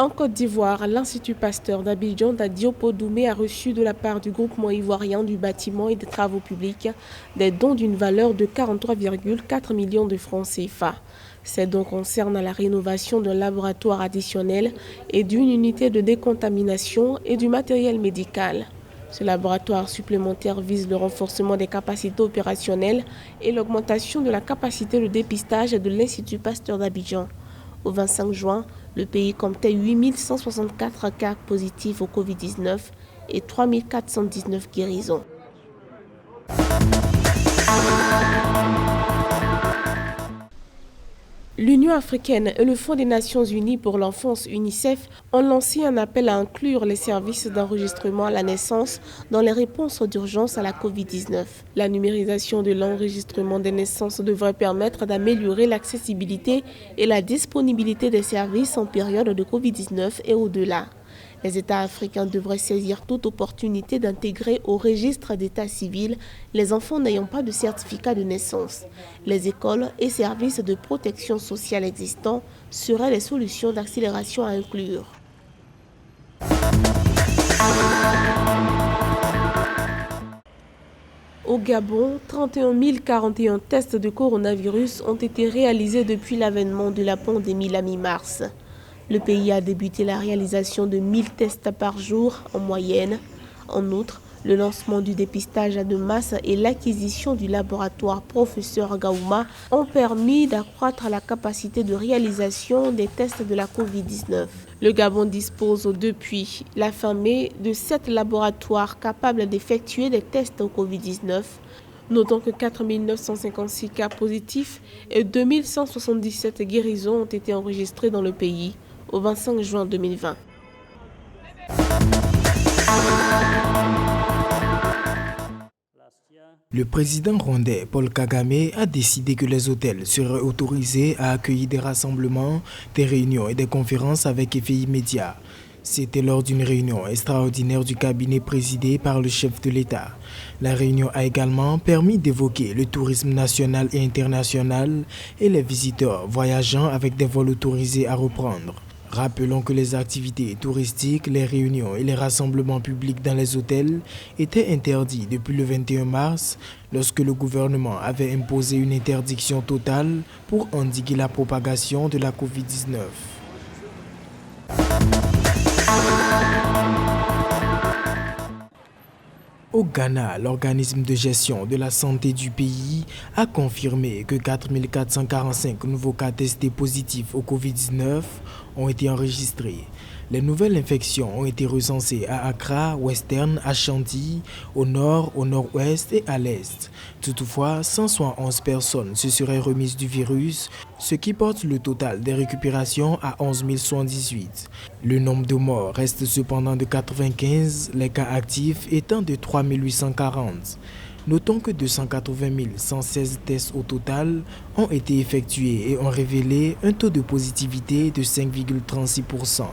En Côte d'Ivoire, l'Institut Pasteur d'Abidjan d'Adioppo Doumé a reçu de la part du groupement ivoirien du bâtiment et des travaux publics des dons d'une valeur de 43,4 millions de francs CFA. Ces dons concernent la rénovation d'un laboratoire additionnel et d'une unité de décontamination et du matériel médical. Ce laboratoire supplémentaire vise le renforcement des capacités opérationnelles et l'augmentation de la capacité de dépistage de l'Institut Pasteur d'Abidjan. Au 25 juin, le pays comptait 8164 cas positifs au Covid-19 et 3419 guérisons. L'Union africaine et le Fonds des Nations unies pour l'enfance UNICEF ont lancé un appel à inclure les services d'enregistrement à la naissance dans les réponses d'urgence à la Covid-19. La numérisation de l'enregistrement des naissances devrait permettre d'améliorer l'accessibilité et la disponibilité des services en période de Covid-19 et au-delà. Les États africains devraient saisir toute opportunité d'intégrer au registre d'état civil les enfants n'ayant pas de certificat de naissance. Les écoles et services de protection sociale existants seraient les solutions d'accélération à inclure. Au Gabon, 31 041 tests de coronavirus ont été réalisés depuis l'avènement de la pandémie la mi-mars. Le pays a débuté la réalisation de 1000 tests par jour en moyenne. En outre, le lancement du dépistage de masse et l'acquisition du laboratoire Professeur Gaouma ont permis d'accroître la capacité de réalisation des tests de la Covid-19. Le Gabon dispose depuis la fin mai de 7 laboratoires capables d'effectuer des tests au Covid-19. Notons que 4 956 cas positifs et 2177 guérisons ont été enregistrés dans le pays au 25 juin 2020. Le président rwandais Paul Kagame a décidé que les hôtels seraient autorisés à accueillir des rassemblements, des réunions et des conférences avec effet immédiat. C'était lors d'une réunion extraordinaire du cabinet présidé par le chef de l'État. La réunion a également permis d'évoquer le tourisme national et international et les visiteurs voyageant avec des vols autorisés à reprendre. Rappelons que les activités touristiques, les réunions et les rassemblements publics dans les hôtels étaient interdits depuis le 21 mars lorsque le gouvernement avait imposé une interdiction totale pour endiguer la propagation de la Covid-19. Au Ghana, l'organisme de gestion de la santé du pays a confirmé que 4 445 nouveaux cas testés positifs au Covid-19 ont été enregistrés. Les nouvelles infections ont été recensées à Accra, Western, Ashanti, au nord, au nord-ouest et à l'est. Toutefois, 171 personnes se seraient remises du virus, ce qui porte le total des récupérations à 11 118. Le nombre de morts reste cependant de 95, les cas actifs étant de 3 840. Notons que 280 116 tests au total ont été effectués et ont révélé un taux de positivité de 5,36%.